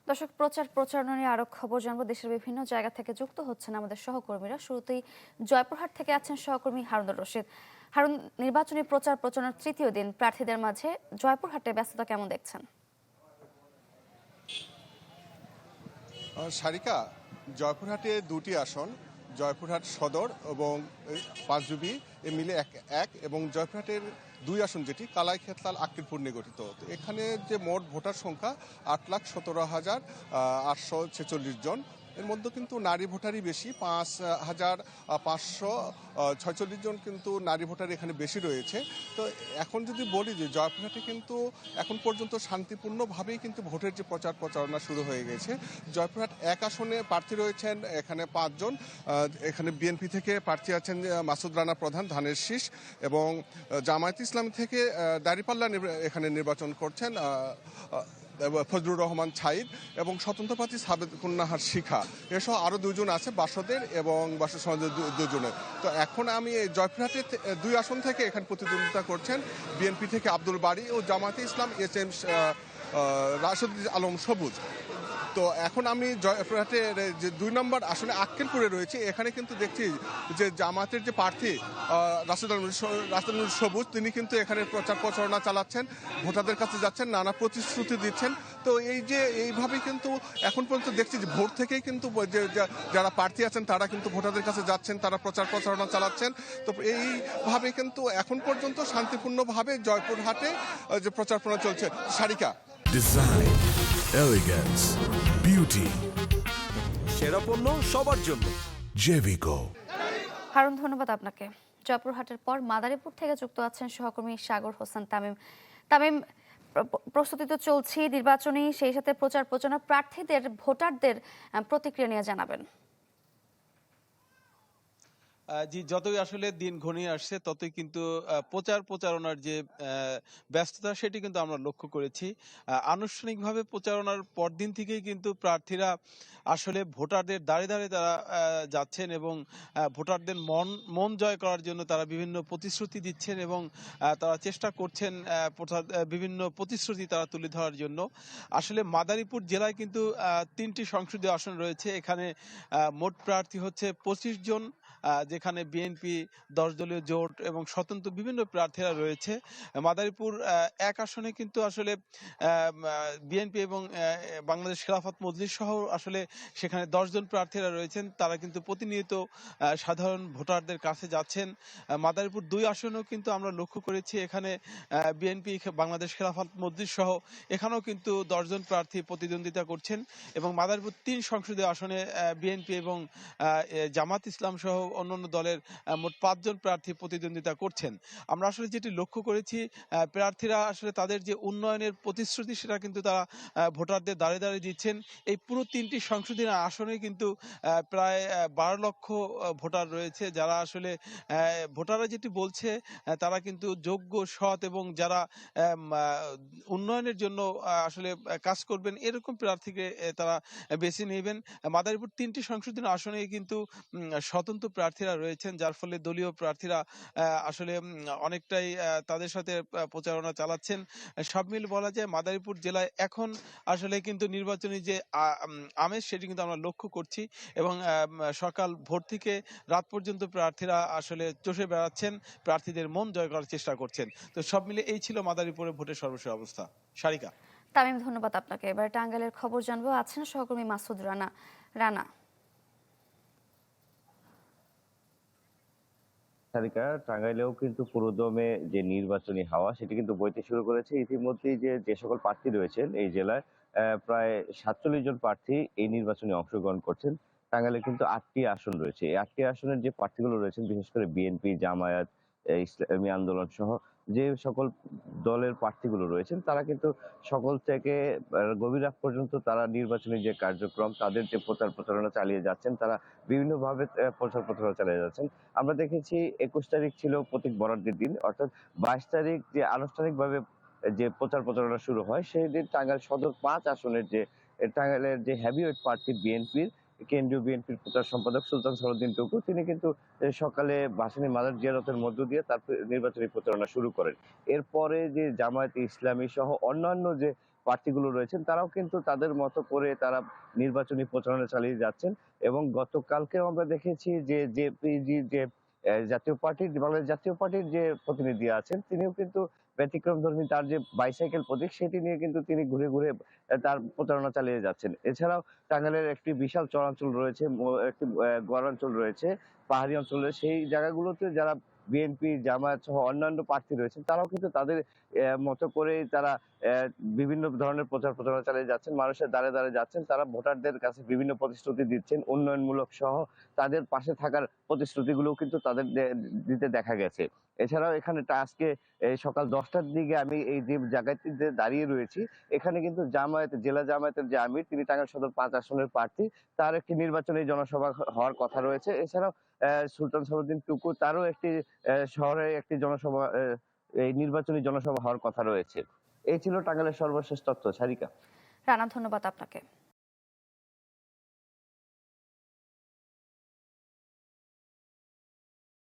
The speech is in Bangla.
দর্শক, প্রচারণা নিয়ে আরো খবর জানবো। দেশের বিভিন্ন জায়গা থেকে যুক্ত হচ্ছেন আমাদের সহকর্মীরা। শুরুতেই জয়পুরহাট থেকে আছেন সহকর্মী হারুনুর রশিদ। হারুন, নির্বাচনী প্রচারণার তৃতীয় দিন, প্রার্থীদের মাঝে জয়পুরহাটে ব্যস্ততা কেমন দেখছেন? সারিকা, জয়পুরহাটে দুটি আসন, জয়পুরহাট সদর এবং পাঁচজুবি এ মিলে এক এক এবং জয়পুরহাটের দুই আসন যেটি কালাই খেতলাল আক্কিলপুর নিয়ে গঠিত। তো এখানে যে মোট ভোটার সংখ্যা ৮,১৭,৮৪৬ জন। এর মধ্যে কিন্তু নারী ভোটারই বেশি, ৫,৫৪৬ জন কিন্তু নারী ভোটার এখানে বেশি রয়েছে। তো এখন যদি বলি যে জয়পুরহাটে কিন্তু এখন পর্যন্ত শান্তিপূর্ণভাবেই কিন্তু ভোটের যে প্রচারণা শুরু হয়ে গেছে। জয়পুরহাট এক আসনে প্রার্থী রয়েছেন এখানে ৫ জন। এখানে বিএনপি থেকে প্রার্থী আছেন মাসুদ রানা প্রধান, ধানের শীষ, এবং জামায়াত ইসলামী থেকে দাঁড়িপাল্লা এখানে নির্বাচন করছেন ফজলুর রহমান ছাইদ, এবং স্বতন্ত্র প্রার্থী সাবেকুন্নাহার শিখা। এসব আরও দুজন আছে বাসদের এবং বাসদ সমাজের দুজনের। তো এখন আমি জয়পুরহাটের দুই আসন থেকে এখানে প্রতিদ্বন্দ্বিতা করছেন বিএনপি থেকে আব্দুল বারী ও জামায়াতে ইসলাম এস রাশেদ আলম সবুজ। তো এখন আমি জয়পুরহাটের যে ২ নম্বর আসলে আক্কেলপুরে রয়েছে, এখানে কিন্তু দেখছি যে জামাতের যে প্রার্থী রাশেদ আলম সবুজ, তিনি কিন্তু এখানে প্রচারণা চালাচ্ছেন, ভোটারদের কাছে যাচ্ছেন, নানা প্রতিশ্রুতি দিচ্ছেন। তো এইভাবেই কিন্তু এখন পর্যন্ত দেখছি যে ভোট থেকেই কিন্তু যারা প্রার্থী আছেন তারা কিন্তু ভোটারদের কাছে যাচ্ছেন, তারা প্রচারণা চালাচ্ছেন। তো এইভাবে কিন্তু এখন পর্যন্ত শান্তিপূর্ণভাবে জয়পুরহাটে যে প্রচারণা চলছে। সারিকা, ডিজাইন, এলিগেন্স, বিউটি, সেরা পণ্য সবার জন্য জেভিকো। হারুন, ধন্যবাদ আপনাকে। জয়পুরহাটের পর মাদারীপুর থেকে যুক্ত আছেন সহকর্মী সাগর হোসেন তামিম। তামিম, প্রস্তুতি তো চলছে নির্বাচনী, সেই সাথে প্রচারণা, প্রার্থীদের ভোটারদের প্রতিক্রিয়া নিয়ে জানাবেন। জি, যতই আসলে দিন ঘনিয়ে আসছে ততই কিন্তু প্রচারণার যে ব্যস্ততা সেটি কিন্তু আমরা লক্ষ্য করেছি। আনুষ্ঠানিকভাবে প্রচারণার পরদিন থেকেই কিন্তু প্রার্থীরা আসলে ভোটারদের দাঁড়ে তারা যাচ্ছেন এবং ভোটারদের মন জয় করার জন্য তারা বিভিন্ন প্রতিশ্রুতি দিচ্ছেন এবং তারা চেষ্টা করছেন বিভিন্ন প্রতিশ্রুতি তারা তুলে ধরার জন্য। আসলে মাদারীপুর জেলায় কিন্তু ৩টি সংসদীয় আসন রয়েছে। এখানে মোট প্রার্থী হচ্ছে ২৫ জন, যেখানে বিএনপি, ১০ দলীয় জোট এবং স্বতন্ত্র বিভিন্ন প্রার্থীরা রয়েছে। মাদারীপুর এক আসনে কিন্তু আসলে বিএনপি এবং বাংলাদেশ খেলাফত মজলিস সহ আসলে সেখানে ১০ জন প্রার্থীরা রয়েছেন। তারা কিন্তু প্রতিনিয়ত সাধারণ ভোটারদের কাছে যাচ্ছেন। মাদারীপুর ২ আসনেও কিন্তু আমরা লক্ষ্য করেছি এখানে বিএনপি, বাংলাদেশ খেলাফত মজলিস সহ এখানেও কিন্তু ১০ জন প্রার্থী প্রতিদ্বন্দ্বিতা করছেন এবং মাদারীপুর ৩ সংসদীয় আসনে বিএনপি এবং জামাত ইসলাম সহ অন্যান্য দলের মোট ৫ জন প্রার্থী প্রতিদ্বন্দ্বিতা করছেন। আমরা আসলে যেটি লক্ষ্য করেছি, প্রার্থীরা আসলে তাদের যে উন্নয়নের প্রতিশ্রুতি সেটা কিন্তু তারা ভোটারদের দাঁড়ে দিচ্ছেন। এই পুরো ৩টি সংসদীয় আসনে কিন্তু প্রায় ১২ লক্ষ ভোটার রয়েছে, যারা আসলে ভোটাররা যেটি বলছে তারা কিন্তু যোগ্য, সৎ এবং যারা উন্নয়নের জন্য আসলে কাজ করবেন এরকম প্রার্থীকে তারা বেছে নেবেন। মাদারীপুর ৩টি সংসদীয় আসনে কিন্তু স্বতন্ত্র প্রার্থীরা রয়েছেন, যার ফলে দলীয় প্রার্থীরা আসলে অনেকটাই তাদের সাথে প্রচারণা চালাচ্ছেন। সব মিল বলা যায় মাদারীপুর জেলায় এখন আসলে কিন্তু নির্বাচনী যে আমেজ সেটি কিন্তু আমরা লক্ষ্য করছি এবং সকাল ভোর থেকে রাত পর্যন্ত প্রার্থীরা আসলে চষে বেড়াচ্ছেন, প্রার্থীদের মন জয় করার চেষ্টা করছেন। তো সব মিলে এই ছিল মাদারীপুরের ভোটের সর্বশেষ অবস্থা। সারিকা। তামিম, ধন্যবাদ আপনাকে। এবার টাঙ্গাইলের খবর জানবো, আছেন সহকর্মী মাসুদ রানা। তালিকা টাঙ্গাইলেও কিন্তু পুরোদমে যে নির্বাচনী হাওয়া সেটি কিন্তু বইতে শুরু করেছে ইতিমধ্যেই। যে সকল প্রার্থী রয়েছেন এই জেলায় প্রায় ৪৭ জন প্রার্থী এই নির্বাচনে অংশগ্রহণ করছেন। টাঙ্গাইলে কিন্তু ৮টি আসন রয়েছে। এই ৮টি আসনের যে প্রার্থীগুলো রয়েছেন বিশেষ করে বিএনপি, জামায়াত, ইসলামী আন্দোলন সহ যে সকল দলের প্রার্থীগুলো রয়েছেন তারা কিন্তু সকল থেকে গভীর রাত পর্যন্ত তারা নির্বাচনী যে কার্যক্রম তাদের যে প্রচারণা চালিয়ে যাচ্ছেন, তারা বিভিন্নভাবে প্রচারণা চালিয়ে যাচ্ছেন। আমরা দেখেছি ২১ তারিখ ছিল প্রতীক বরাদ্দের দিন, অর্থাৎ ২২ তারিখ যে আনুষ্ঠানিকভাবে যে প্রচারণা শুরু হয় সেই দিন টাঙ্গাইল সদর ৫ আসনের যে টাঙ্গাইলের যে হেভিওয়েট প্রার্থী বিএনপির কেন্দ্রীয় বিএনপির প্রচার সম্পাদক সুলতান সলাউদ্দিন টুকু তিনি কিন্তু সকালে ভাসানী মাজার জিয়ারতের মধ্য দিয়ে তার নির্বাচনী প্রচারণা শুরু করেন। এরপরে যে জামায়াতে ইসলামী সহ অন্যান্য যে প্রার্থীগুলো রয়েছেন তারাও কিন্তু তাদের মতো করে তারা নির্বাচনী প্রচারণা চালিয়ে যাচ্ছেন। এবং গতকালকেও আমরা দেখেছি যে জেপিজি যে জাতীয় পার্টির বাংলাদেশ জাতীয় পার্টির যে প্রতিনিধি আছেন তিনিও কিন্তু ব্যতিক্রমধর্মী তার যে বাইসাইকেল প্রতীক সেটি নিয়ে কিন্তু তিনি ঘুরে ঘুরে তার প্রচারণা চালিয়ে যাচ্ছেন। এছাড়াও টাঙ্গাইলের একটি বিশাল চরাঞ্চল রয়েছে, একটি গড়াঞ্চল রয়েছে, পাহাড়ি অঞ্চল রয়েছে। সেই জায়গাগুলোতে যারা বিএনপি, জামায়াত সহ অন্যান্য প্রার্থী রয়েছেন তারাও কিন্তু তাদের মতো করেই তারা বিভিন্ন ধরনের প্রচার প্রচারণা চালিয়ে যাচ্ছেন। মানুষের দ্বারে দ্বারে যাচ্ছেন। তারা ভোটারদের কাছে বিভিন্ন প্রতিশ্রুতি দিচ্ছেন, উন্নয়নমূলক সহ তাদের পাশে থাকার প্রতিশ্রুতিগুলোও কিন্তু তাদের দিতে দেখা গেছে। এছাড়াও এখানে আজকে এই সকাল 10টার দিকে আমি এই যে জায়গাটিতে দাঁড়িয়ে রয়েছি, এখানে কিন্তু জেলা জামায়াতের যে আমির তিনি টাঙ্গাইল সদর 5 আসনের প্রার্থী, তার একটি নির্বাচনী জনসভা হওয়ার কথা রয়েছে। এছাড়াও সুলতান সলাউদ্দিন টুকু তারও একটি শহরে একটি জনসভা এই নির্বাচনী জনসভা হওয়ার কথা রয়েছে। এই ছিল টাঙ্গাইলের সর্বশেষ তথ্য। সারিকা। রানা, ধন্যবাদ আপনাকে।